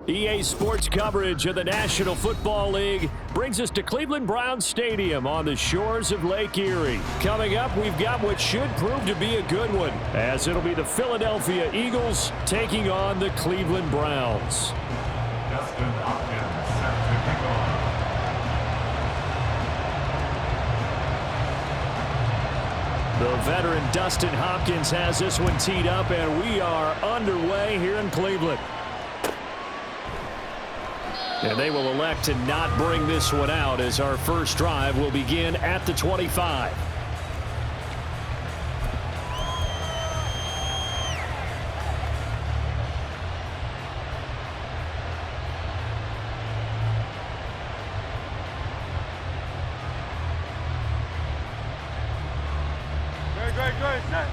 EA Sports coverage of the National Football League brings us to Cleveland Browns Stadium on the shores of Lake Erie. Coming up, we've got what should prove to be a good one, as it'll be the Philadelphia Eagles taking on the Cleveland Browns. The veteran Dustin Hopkins has this one teed up, and we are underway here in Cleveland. And they will elect to not bring this one out as our first drive will begin at the 25. Good, set.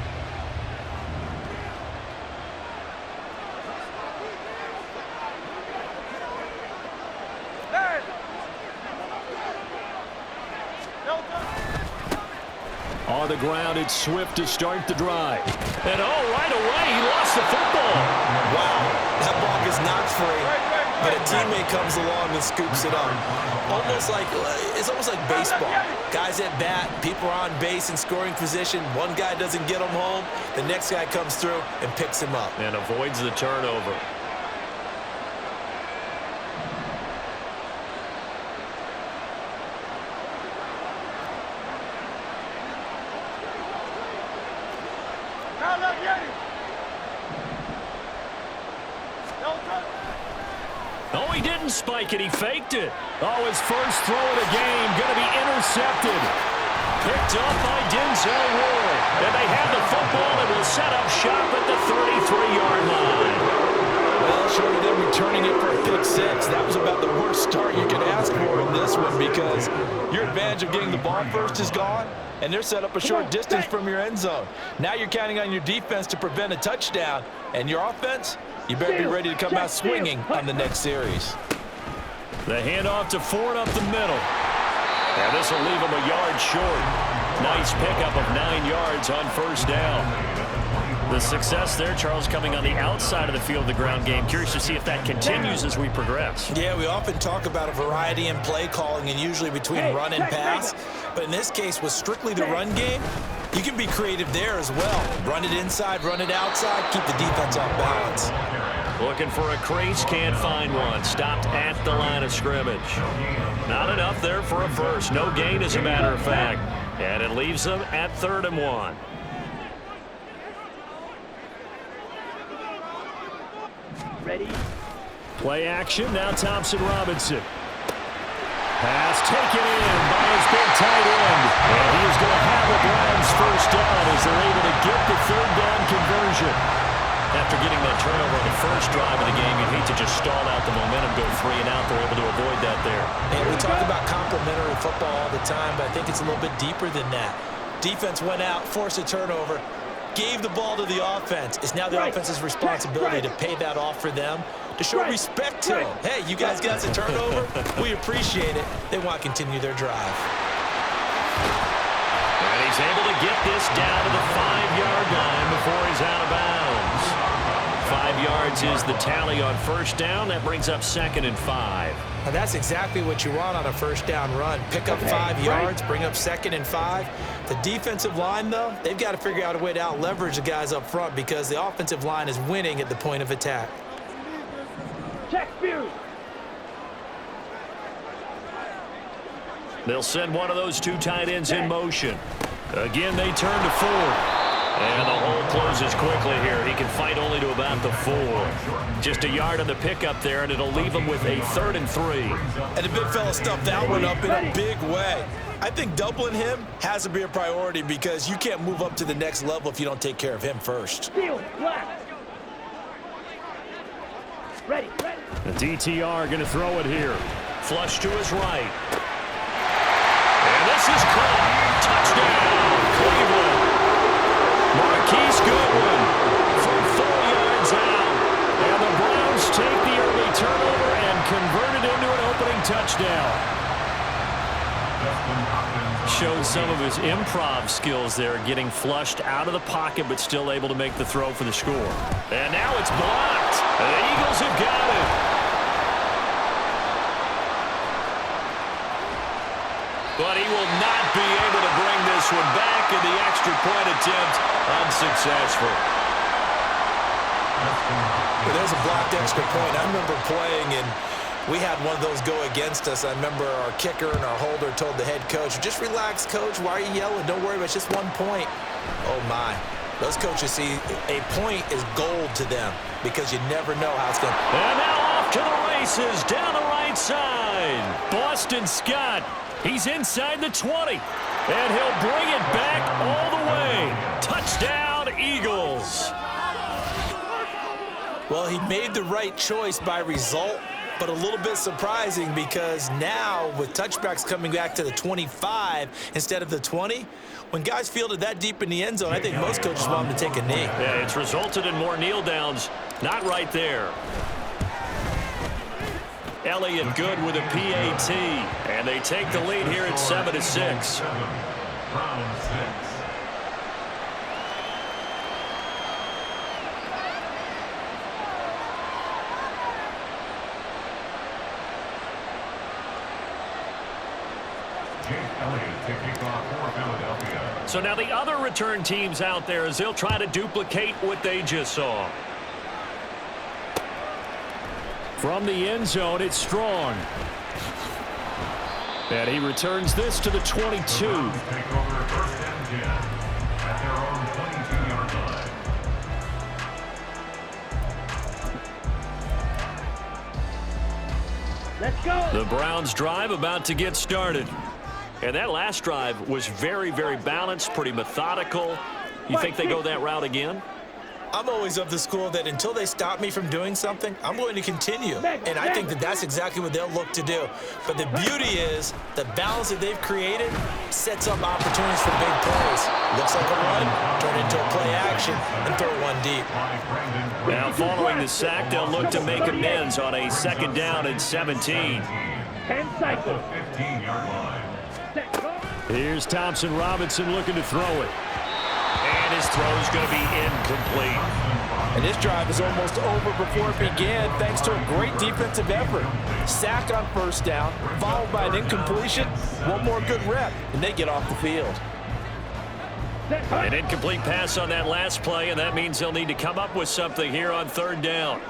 On the ground, it's Swift to start the drive. And right away, he lost the football. Wow, that ball is not free, but a teammate comes along and scoops it up. It's almost like baseball. Guys at bat, people are on base in scoring position. One guy doesn't get him home, the next guy comes through and picks him up. And avoids the turnover. Oh, he didn't spike it. He faked it. Oh, his first throw of the game going to be intercepted. Picked up by Denzel Ward. And they have the football and will set up shop at the 33-yard line. Well, short of them returning it for a pick six, that was about the worst start you could ask for in this one because your advantage of getting the ball first is gone, and they're set up a short distance from your end zone. Now you're counting on your defense to prevent a touchdown, and your offense, you better be ready to come out swinging on the next series. The handoff to Ford up the middle. And this will leave him a yard short. Nice pickup of 9 yards on first down. The success there, Charles, coming on the outside of the field, the ground game. Curious to see if that continues as we progress. Yeah, we often talk about a variety in play calling and usually between run and pass. But in this case, with strictly the run game, you can be creative there as well. Run it inside, run it outside, keep the defense off balance. Looking for a crease, can't find one. Stopped at the line of scrimmage. Not enough there for a first. No gain, as a matter of fact. And it leaves them at 3rd and 1. Ready? Play action, now Thompson Robinson. Pass taken in by his big tight end. And he is going to have the Browns first down as they're able to get the 3rd down conversion. After getting that turnover on the first drive of the game, you'd hate to just stall out the momentum, go 3 and out. They're able to avoid that there. And we talk about complementary football all the time, but I think it's a little bit deeper than that. Defense went out, forced a turnover, gave the ball to the offense. It's now the offense's responsibility to pay that off for them, to show respect to them. Hey, you guys got the turnover. We appreciate it. They want to continue their drive. And he's able to get this down to the 5-yard line before he's out of bounds. 5 yards is the tally on first down. That brings up 2nd and 5. Now that's exactly what you want on a first down run. Pick up 5 yards, bring up 2nd and 5. The defensive line, though, they've got to figure out a way to out-leverage the guys up front because the offensive line is winning at the point of attack. Check view. They'll send one of those 2 tight ends in motion. Again, they turn to Ford. And the hole closes quickly here. He can fight only to about the 4. Just a yard on the pickup there, and it'll leave him with a 3rd and 3. And the big fella stuffed that one up in a big way. I think doubling him has to be a priority because you can't move up to the next level if you don't take care of him first. Steel, black. Ready. The DTR going to throw it here. Flush to his right. And this is caught. Touchdown, Cleveland. Marquise Goodwin from 4 yards out. And the Browns take the early turnover and convert it into an opening touchdown. Shows some of his improv skills there, getting flushed out of the pocket but still able to make the throw for the score. And now it's blocked. The Eagles have got it. But he will not be able to bring this one back, and the extra point attempt unsuccessful. Well, there's a blocked extra point. I remember playing, and we had one of those go against us. I remember our kicker and our holder told the head coach, just relax, coach. Why are you yelling? Don't worry about it. It's just 1 point. Oh, my. Those coaches see a point is gold to them because you never know how it's going to. And now off to the races down the right side. Boston Scott, he's inside the 20. And he'll bring it back all the way. Touchdown, Eagles. Well, he made the right choice by result, but a little bit surprising because now with touchbacks coming back to the 25 instead of the 20, when guys fielded that deep in the end zone, I think most coaches want them to take a knee. Yeah, it's resulted in more kneel downs. Not right there. Elliott good with a PAT, and they take the lead here at 7-6. So now the other return teams out there as they'll try to duplicate what they just saw. From the end zone, it's Strong. And he returns this to the 22. Let's go. The Browns drive about to get started. And that last drive was very, very balanced, pretty methodical. You think they go that route again? I'm always of the school that until they stop me from doing something, I'm going to continue. And I think that that's exactly what they'll look to do. But the beauty is the balance that they've created sets up opportunities for big plays. Looks like a run, turn into a play action, and throw one deep. Now following the sack, they'll look to make amends on a 2nd down and 17. 10 cycles. Here's Thompson Robinson looking to throw it. And his throw's going to be incomplete. And this drive is almost over before it began thanks to a great defensive effort. Sack on 1st down, followed by an incompletion. One more good rep, and they get off the field. An incomplete pass on that last play, and that means they'll need to come up with something here on 3rd down.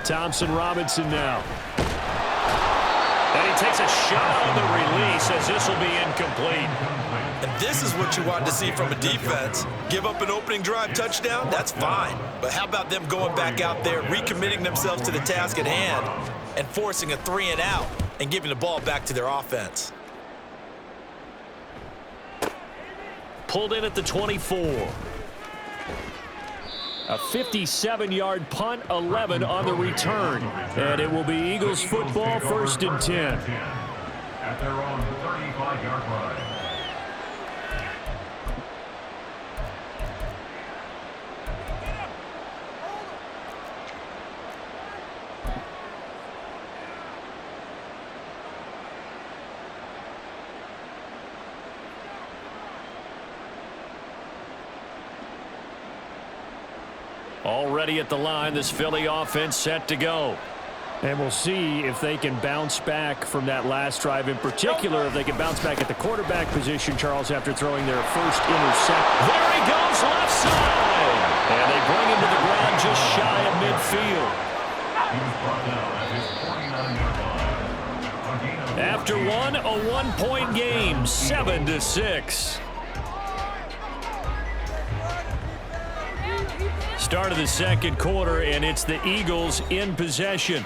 Thompson Robinson now. And he takes a shot on the release as this will be incomplete. And this is what you want to see from a defense. Give up an opening drive touchdown, that's fine. But how about them going back out there, recommitting themselves to the task at hand, and forcing a 3-and-out and giving the ball back to their offense? Pulled in at the 24. A 57-yard punt, 11 on the return. And it will be Eagles football, 1st and 10. At their own 35-yard line. Already at the line, this Philly offense set to go. And we'll see if they can bounce back from that last drive. In particular, if they can bounce back at the quarterback position, Charles, after throwing their first interception. There he goes, left side! And they bring him to the ground just shy of midfield. After one, a 1-point game, 7-6. Start of the 2nd quarter, and it's the Eagles in possession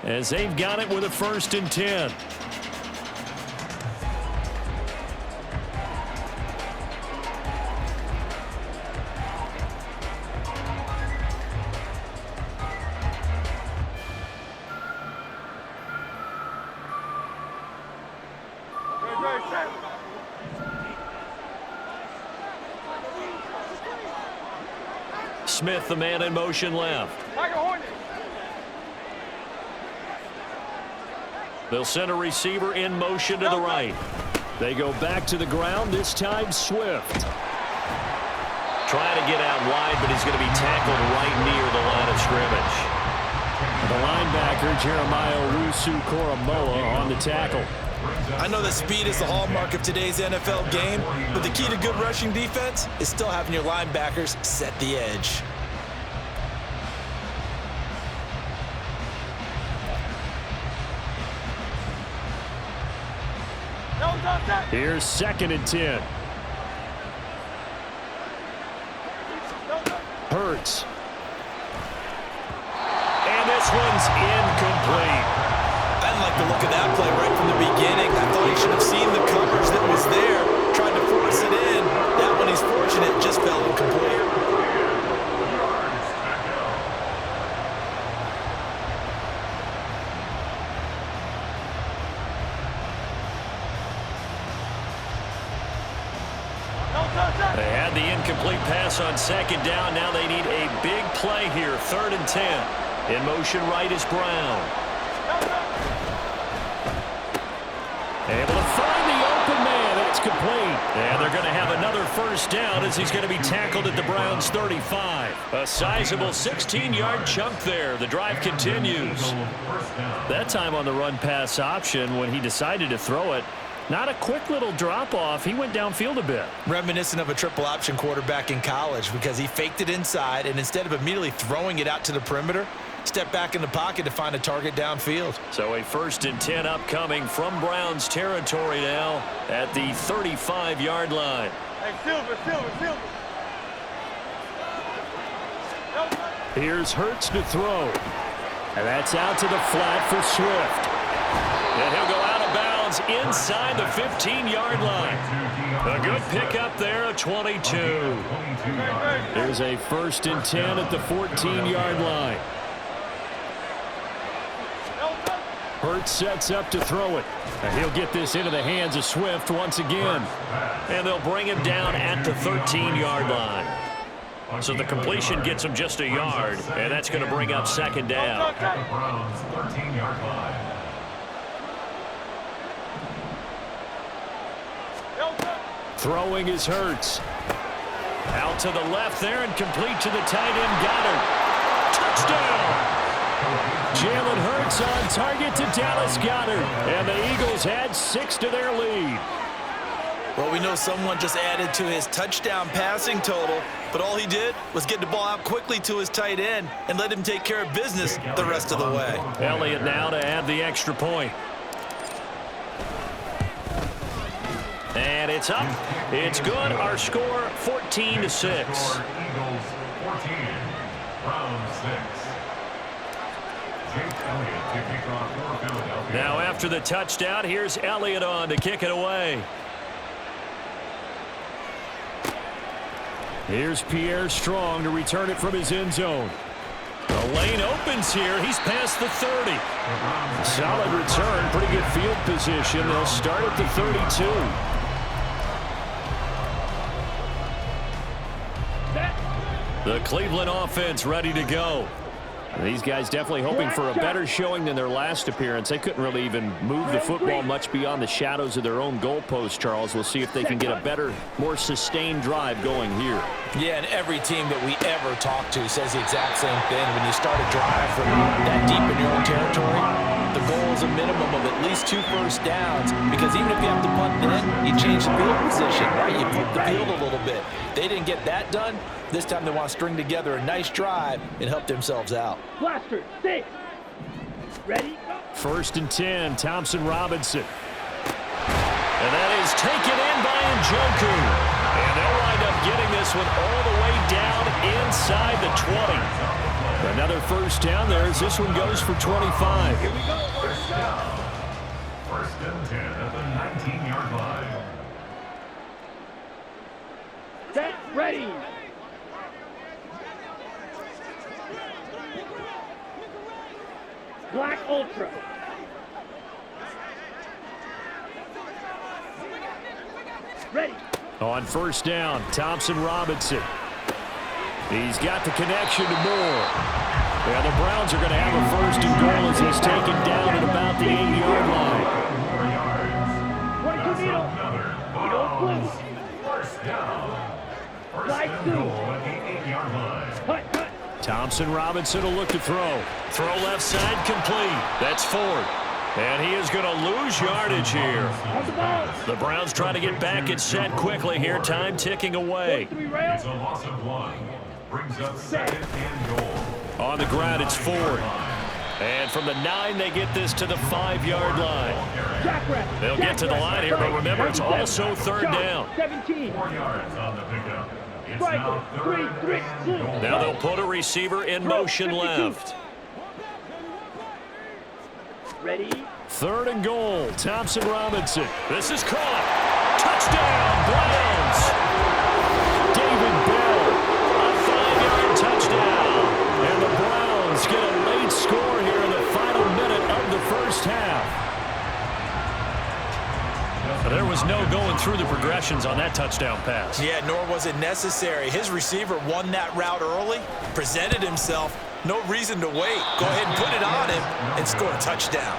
as they've got it with a 1st and 10. Smith, the man in motion left. They'll send a receiver in motion to the right. They go back to the ground, this time Swift. Trying to get out wide, but he's going to be tackled right near the line of scrimmage. The linebacker, Jeremiah Owusu-Koramoah, on the tackle. I know that speed is the hallmark of today's NFL game, but the key to good rushing defense is still having your linebackers set the edge. Here's 2nd and 10. Hurts. And this one's incomplete. I didn't like the look of that play right from the beginning. I thought he should have seen the coverage that was there, tried to force it in. That one, he's fortunate, just fell incomplete. They had the incomplete pass on 2nd down. Now they need a big play here. 3rd and 10. In motion right is Brown. Able to find the open man. That's complete. And they're going to have another 1st down as he's going to be tackled at the Browns' 35. A sizable 16-yard chunk there. The drive continues. That time on the run-pass option when he decided to throw it. Not a quick little drop-off. He went downfield a bit. Reminiscent of a triple option quarterback in college because he faked it inside, and instead of immediately throwing it out to the perimeter, stepped back in the pocket to find a target downfield. So a 1st and 10 upcoming from Browns territory now at the 35-yard line. Hey, Silver. Here's Hurts to throw. And that's out to the flat for Swift. And he'll go out of bounds inside the 15-yard line. A good pickup there at 22. There's a 1st and 10 at the 14-yard line. Hurts sets up to throw it. And he'll get this into the hands of Swift once again. And they'll bring him down at the 13-yard line. So the completion gets him just a yard, and that's going to bring up 2nd down. Browns 13-yard line. Throwing is Hurts. Out to the left there and complete to the tight end Goddard. Touchdown! Jalen Hurts on target to Dallas Goedert. And the Eagles had 6 to their lead. Well, we know someone just added to his touchdown passing total, but all he did was get the ball out quickly to his tight end and let him take care of business the rest of the way. Elliott now to add the extra point. And it's up. It's good. Our score 14-6. Eagles 14, Browns 6. Jake Elliott to kick off for Philadelphia. Now after the touchdown, here's Elliott on to kick it away. Here's Pierre Strong to return it from his end zone. The lane opens here. He's past the 30. Solid return. Pretty good field position. They'll start at the 32. The Cleveland offense ready to go. These guys definitely hoping for a better showing than their last appearance. They couldn't really even move the football much beyond the shadows of their own goalpost, Charles. We'll see if they can get a better, more sustained drive going here. Yeah, and every team that we ever talk to says the exact same thing. When you start a drive from that deep in your own territory, the goal is a minimum of at least 2 first downs, because even if you have to punt it in, you change the field position, right? You flip the field a little bit. They didn't get that done. This time they want to string together a nice drive and help themselves out. Blaster, 6. Ready? Go. 1st and 10, Thompson Robinson. And that is taken in by Njoku. And they'll wind up getting this one all the way down inside the 20. Another 1st down there as this one goes for 25. Here we go. First down. 1st and 10 at the 19-yard line. Set, ready. Black Ultra. Ready. On 1st down, Thompson Robinson. He's got the connection to Moore. Yeah, the Browns are going to have a 1st and goal as he's taken down at about the 8-yard line. 22 needle. Needle blue. 1st down. 1st Slide and two. goal at the 8-yard line. Cut, cut. Thompson Robinson will look to throw. Throw left side complete. That's Ford. And he is going to lose yardage here. The Browns trying to get back and set quickly here. Time ticking away. It's a loss of 1. Brings up 2nd and goal. On the ground, it's Ford. And from the 9, they get this to the 5-yard line. They'll get to the line here, but remember, it's also 3rd down. 17. 4 yards on the pickup. It's Strike now it. 3rd 3, and 3, goal. Now they'll put a receiver in motion left. Ready? 3rd and goal. Thompson Robinson. This is caught. Touchdown, Browns. David Bell, a 5-yard touchdown. And the Browns get a late score here in the final minute of the first half. There was no going through the progressions on that touchdown pass. Yeah, nor was it necessary. His receiver won that route early, presented himself. No reason to wait. Go ahead and put it on him and score a touchdown.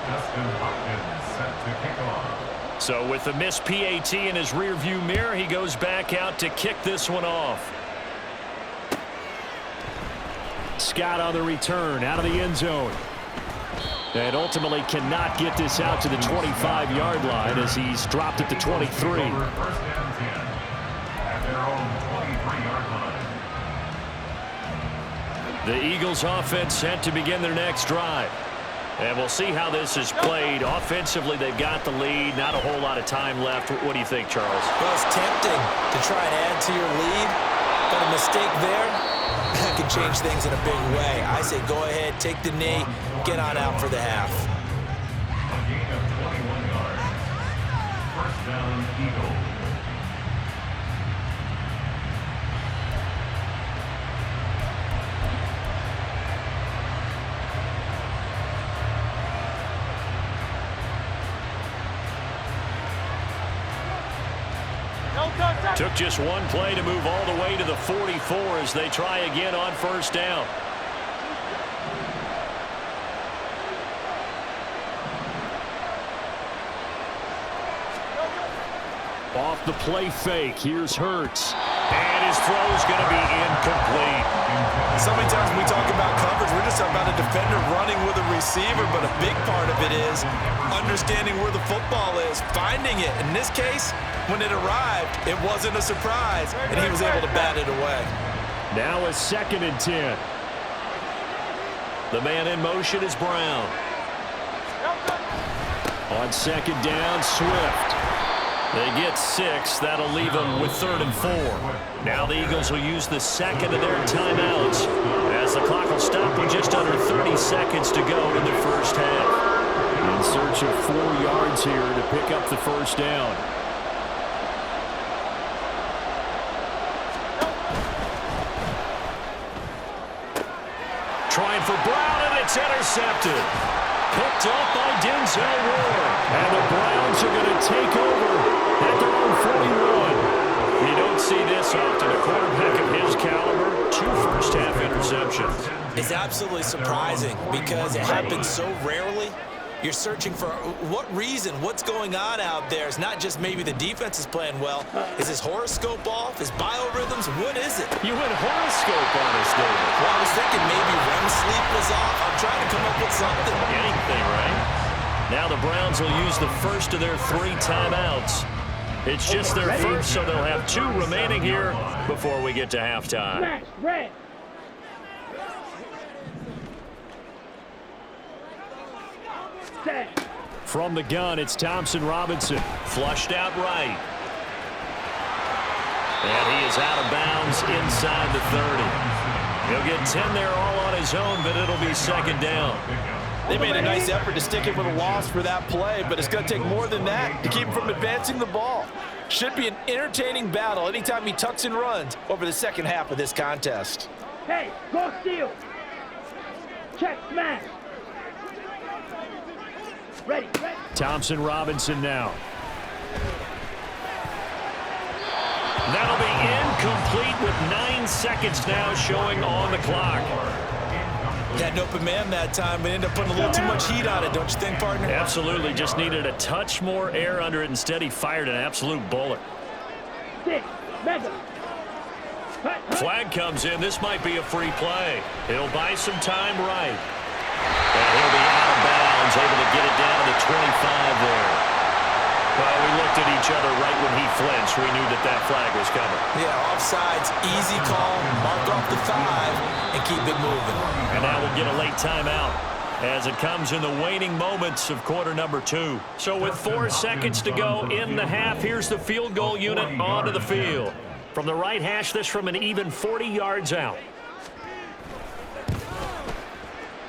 Justin Hopkins set to kick off. So with the missed PAT in his rearview mirror, he goes back out to kick this one off. Scott on the return out of the end zone. And ultimately cannot get this out to the 25-yard line as he's dropped at the 23. First and 10 at their own 23-yard line. The Eagles offense set to begin their next drive. And we'll see how this is played. Offensively, they've got the lead. Not a whole lot of time left. What do you think, Charles? Well, it's tempting to try and add to your lead, but a mistake there, that can change things in a big way. I say go ahead, take the knee, get on out for the half. A gain of 21 yards. First down, Eagles. Took just one play to move all the way to the 44 as they try again on first down. Off the play fake. Here's Hurts. And his throw's going to be incomplete. So many times when we talk about coverage, we're just talking about a defender running with a receiver, but a big part of it is understanding where the football is, finding it. In this case, when it arrived, it wasn't a surprise, and he was able to bat it away. Now a 2nd and 10. The man in motion is Brown. On 2nd down, Swift. They get 6. That'll leave them with 3rd and 4. Now the Eagles will use the 2nd of their timeouts as the clock will stop with just under 30 seconds to go in the first half. In search of 4 yards here to pick up the first down. Trying for Brown, and it's intercepted. Picked up by Denzel Ward. And the Browns are going to take over at their own 41. You don't see this often. A quarterback of his caliber, 2 first-half interceptions. It's absolutely surprising because it happens so rarely. You're searching for what reason, what's going on out there. It's not just maybe the defense is playing well. Is his horoscope off? His biorhythms? What is it? You went horoscope on us, David. Well, I was thinking maybe REM sleep was off. I'm trying to come up with something. Anything, right? Now the Browns will use the first of their 3 timeouts. It's just their first, so they'll have 2 remaining here before we get to halftime. Smash, red. Set. From the gun, it's Thompson Robinson. Flushed out right. And he is out of bounds inside the 30. He'll get 10 there all on his own, but it'll be 2nd down. They made a nice effort to stick it with a loss for that play, but it's going to take more than that to keep him from advancing the ball. Should be an entertaining battle anytime he tucks and runs over the second half of this contest. Hey, go steal. Check, smash. Ready, ready. Thompson Robinson now. That'll be incomplete with 9 seconds now showing on the clock. Had an open man that time, but ended up putting a little too much heat on it, don't you think, partner? Absolutely, just needed a touch more air under it. Instead, he fired an absolute bullet. 6, Mega. Flag comes in. This might be a free play. It'll buy some time right. And he'll be out of bounds, able to get it down to the 25 there. Well, we looked at each other right when he flinched. We knew that that flag was coming. Yeah, offsides, easy call, mark off the 5, and keep it moving. And now we'll get a late timeout as it comes in the waning moments of quarter number 2. So with 4 seconds to go in the half, here's the field goal unit onto the field. From the right hash, this from an even 40 yards out.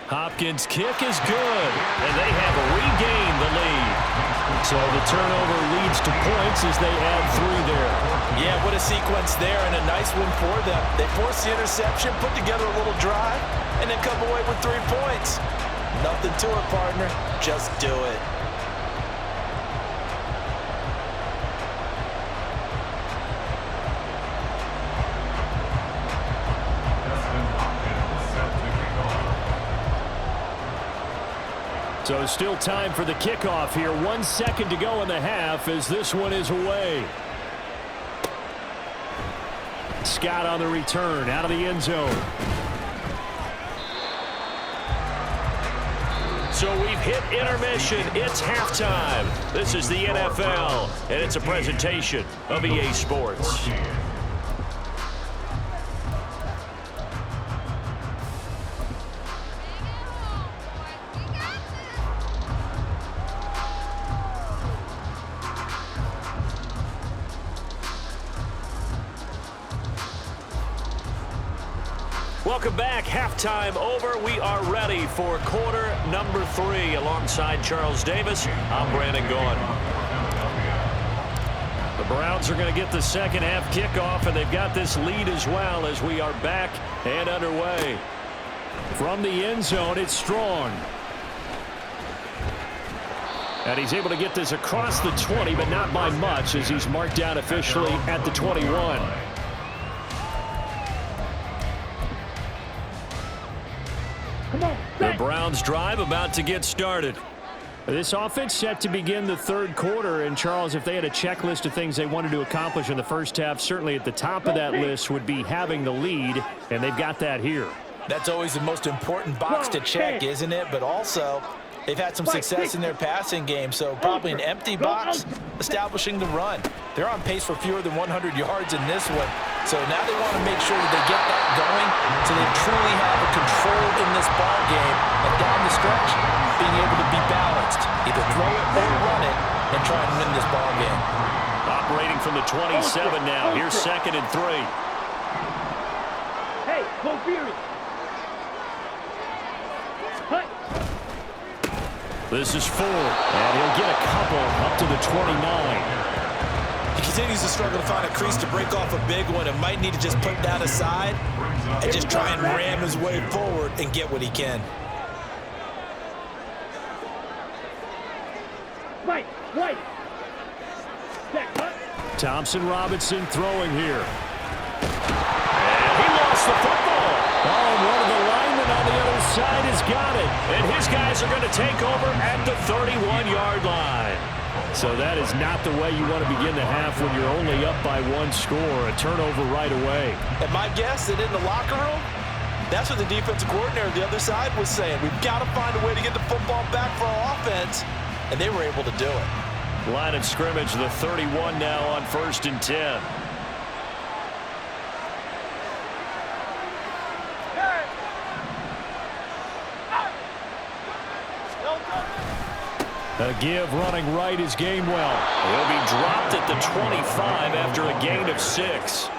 Hopkins' kick is good, and they have regained the lead. So the turnover leads to points as they add 3 there. Yeah, what a sequence there, and a nice one for them. They forced the interception, put together a little drive, and then come away with 3 points. Nothing to it, partner. Just do it. So still time for the kickoff here. 1 second to go in the half as this one is away. Scott on the return out of the end zone. So we've hit intermission. It's halftime. This is the NFL, and it's a presentation of EA Sports. Welcome back. Halftime over. We are ready for quarter number 3. Alongside Charles Davis, I'm Brandon Gaughan. The Browns are going to get the second half kickoff, and they've got this lead as well as we are back and underway. From the end zone, it's Strong. And he's able to get this across the 20, but not by much as he's marked down officially at the 21. The Browns drive about to get started. This offense set to begin the third quarter. And, Charles, if they had a checklist of things they wanted to accomplish in the first half, certainly at the top of that list would be having the lead, and they've got that here. That's always the most important box to check, isn't it? But also, they've had some success in their passing game, so probably an empty box establishing the run. They're on pace for fewer than 100 yards in this one, so now they want to make sure that they get that going so they truly have a control in this ball game, and down the stretch, being able to be balanced, either throw it or run it, and try and win this ball game. Operating from the 27 now. Here's 2nd and 3. Hey, go Fury. This is 4, and he'll get a couple up to the 29. He continues to struggle to find a crease to break off a big one and might need to just put that aside and just try and ram his way forward and get what he can. Right. Thompson Robinson throwing here. And he lost the football. Oh, and one of the linemen on the other side has got it. And his guys are going to take over at the 31-yard line. So that is not the way you want to begin the half when you're only up by 1 score. A turnover right away. And my guess that in the locker room, that's what the defensive coordinator on the other side was saying. We've got to find a way to get the football back for our offense. And they were able to do it. Line of scrimmage, the 31 now on 1st and 10. A give running right is Gainwell. He'll be dropped at the 25 after a gain of 6.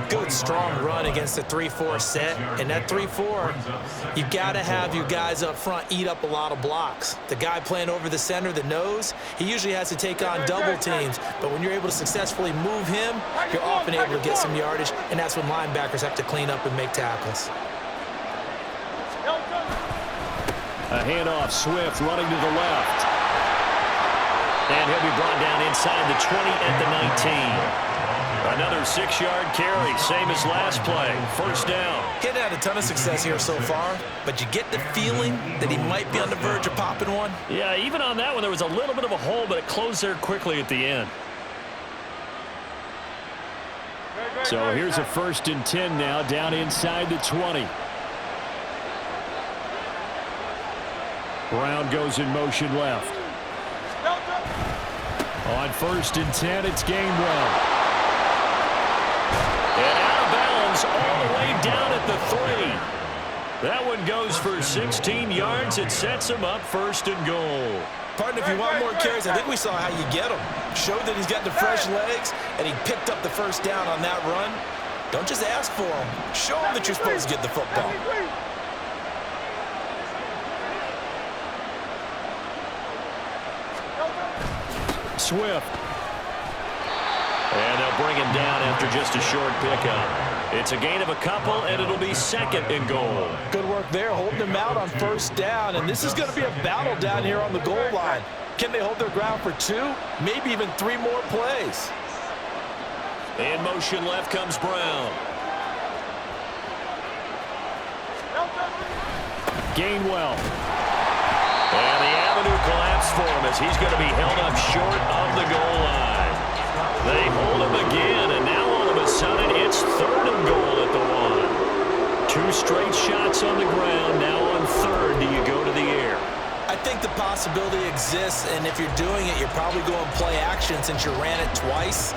Good, strong run against the 3-4 set. And that 3-4, you've got to have your guys up front eat up a lot of blocks. The guy playing over the center, the nose, he usually has to take on double teams. But when you're able to successfully move him, you're often able to get some yardage. And that's when linebackers have to clean up and make tackles. A handoff, Swift running to the left. And he'll be brought down inside the 20 at the 19. Another 6-yard carry, same as last play. 1st down. He's had a ton of success here so far, but you get the feeling that he might be on the verge of popping one. Yeah, even on that one, there was a little bit of a hole, but it closed there quickly at the end. So here's a 1st and 10 now, down inside the 20. Brown goes in motion left. On 1st and 10, it's Gainwell. And out of bounds all the way down at the 3. That one goes for 16 yards. It sets him up 1st and goal. Partner, if you want more carries, I think we saw how you get him. Showed that he's got the fresh legs, and he picked up the 1st down on that run. Don't just ask for him. Show him that you're supposed to get the football. Swift. And they'll bring him down after just a short pickup. It's a gain of a couple, and it'll be 2nd and goal. Good work there, holding him out on 1st down, and this is going to be a battle down here on the goal line. Can they hold their ground for 2, maybe even 3 more plays? In motion left comes Brown. Gainwell. And the avenue collapsed for him as he's going to be held up short of the goal line. They hold him again, and now all of a sudden it's 3rd and goal at the 1. 2 straight shots on the ground. Now on 3rd, do you go to the air? I think the possibility exists, and if you're doing it, you're probably going play action since you ran it twice.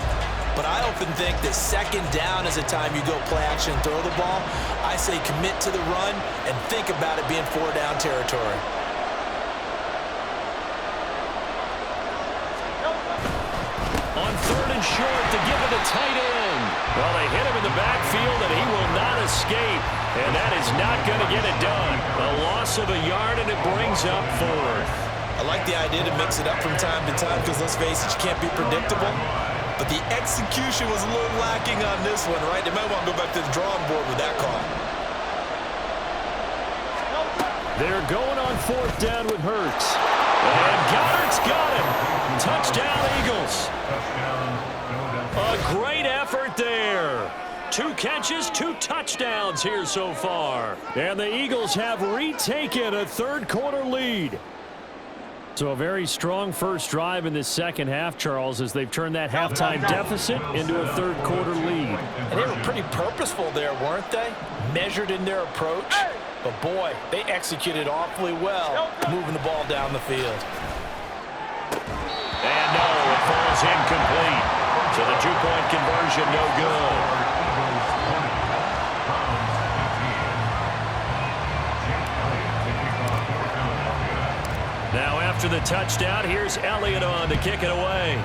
But I often think that 2nd down is a time you go play action and throw the ball. I say commit to the run and think about it being 4-down territory. On 3rd and short to give it a tight end. Well, they hit him in the backfield, and he will not escape. And that is not going to get it done. A loss of a yard, and it brings up 4th. I like the idea to mix it up from time to time because, let's face it, you can't be predictable. But the execution was a little lacking on this one, right? They might want to go back to the drawing board with that call. They're going on 4th down with Hurts. And Goddard's got him. Touchdown, Eagles. A great effort there. 2 catches, 2 touchdowns here so far. And the Eagles have retaken a 3rd quarter lead. So a very strong first drive in this second half, Charles, as they've turned that halftime deficit into a 3rd quarter lead. And they were pretty purposeful there, weren't they? Measured in their approach. But, boy, they executed awfully well moving the ball down the field. And no, it falls incomplete. So the 2-point conversion no good. Now after the touchdown, here's Elliott on to kick it away.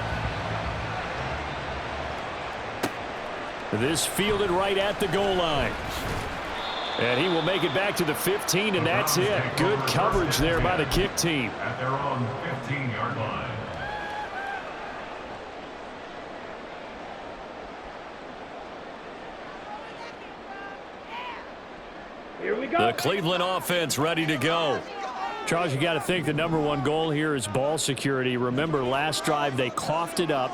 This fielded right at the goal line. And he will make it back to the 15, and that's it. Good coverage there by the kick team. At their own 15-yard line. Here we go. The Cleveland offense ready to go. Charles, you got to think the #1 goal here is ball security. Remember, last drive they coughed it up,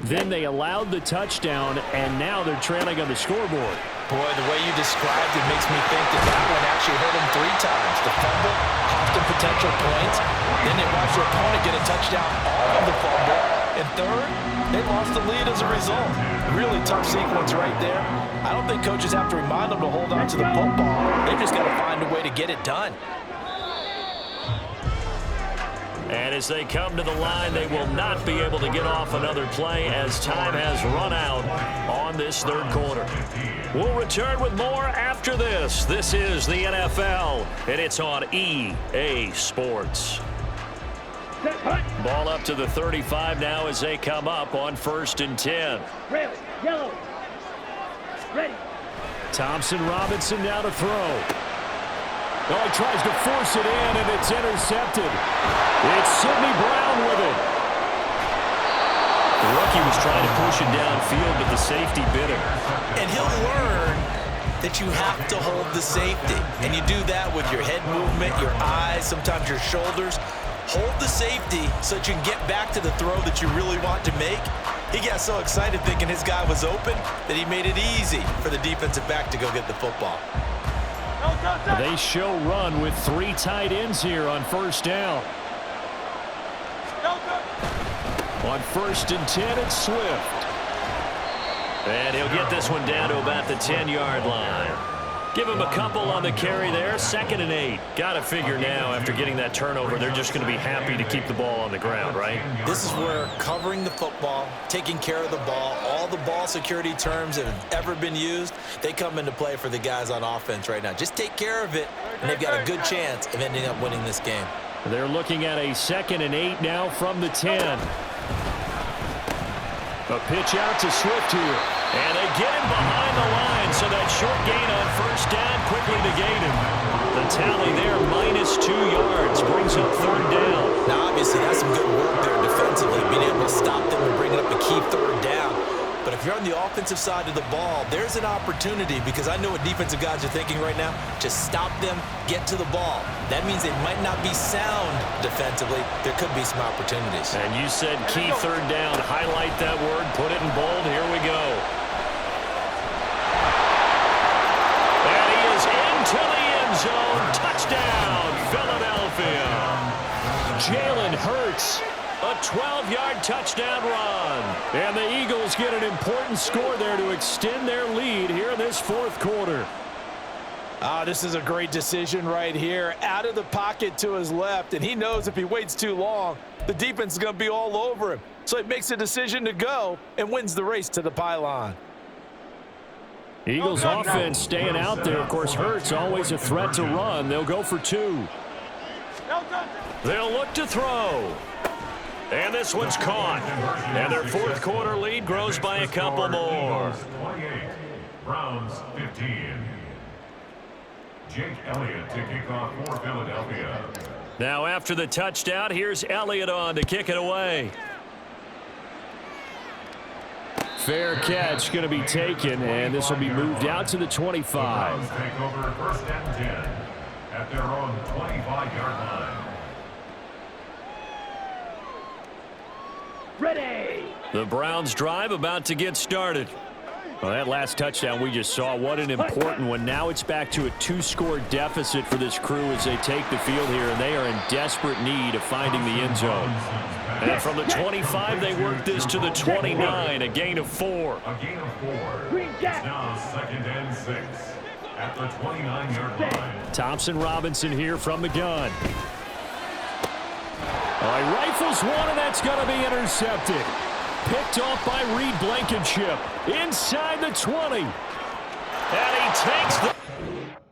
then they allowed the touchdown, and now they're trailing on the scoreboard. Boy, the way you described it makes me think that one actually hurt them 3 times. The fumble, cost them potential points. Then they watched their opponent get a touchdown off of the fumble. And 3rd, they lost the lead as a result. Really tough sequence right there. I don't think coaches have to remind them to hold on to the football. They've just got to find a way to get it done. And as they come to the line, they will not be able to get off another play as time has run out on this 3rd quarter. We'll return with more after this. This is the NFL, and it's on EA Sports. Ball up to the 35 now as they come up on 1st and 10. Red, yellow. Ready. Thompson Robinson now to throw. Oh, he tries to force it in, and it's intercepted. It's Sidney Brown with it. The rookie was trying to push it downfield, but the safety bit him. And he'll learn that you have to hold the safety. And you do that with your head movement, your eyes, sometimes your shoulders. Hold the safety so that you can get back to the throw that you really want to make. He got so excited thinking his guy was open that he made it easy for the defensive back to go get the football. They show run with 3 tight ends here on 1st down. On 1st and 10, it's Swift. And he'll get this one down to about the 10-yard line. Give him a couple on the carry there. 2nd and 8. Got to figure now after getting that turnover, they're just going to be happy to keep the ball on the ground, right? This is where covering the football, taking care of the ball, all the ball security terms that have ever been used, they come into play for the guys on offense right now. Just take care of it, and they've got a good chance of ending up winning this game. They're looking at a 2nd and 8 now from the 10. A pitch out to Swift here. And they get him behind the line, so that short gain on 1st down quickly negated. The tally there, -2 yards, brings up 3rd down. Now, obviously, that's some good work there defensively, being able to stop them and bringing up a key 3rd down. But if you're on the offensive side of the ball, there's an opportunity, because I know what defensive guys are thinking right now. Just stop them, get to the ball. That means they might not be sound defensively. There could be some opportunities. And you said key 3rd down. Highlight that word, put it in bold. Here we go. And he is into the end zone. Touchdown, Philadelphia. Jalen Hurts. A 12-yard touchdown run. And the Eagles get an important score there to extend their lead here in this 4th quarter. This is a great decision right here. Out of the pocket to his left, and he knows if he waits too long, the defense is going to be all over him. So he makes a decision to go and wins the race to the pylon. Eagles offense staying out there. Of course, Hurts always a threat to run. They'll go for 2. They'll look to throw. And this one's caught. And their 4th quarter lead grows by a couple more. 28, Browns 15. Jake Elliott to kick off for Philadelphia. Now after the touchdown, here's Elliott on to kick it away. Fair catch going to be taken, and this will be moved out to the 25. Browns take over 1st and 10 at their own 25-yard line. Ready. The Browns drive about to get started. Well, that last touchdown we just saw, what an important one. Now it's back to a 2-score deficit for this crew as they take the field here, and they are in desperate need of finding the end zone. And from the 25, they work this to the 29, a gain of 4. A gain of 4. It's now 2nd and 6 at the 29-yard line. Thompson Robinson here from the gun. He rifles one, and that's going to be intercepted. Picked off by Reed Blankenship inside the 20. And he takes the...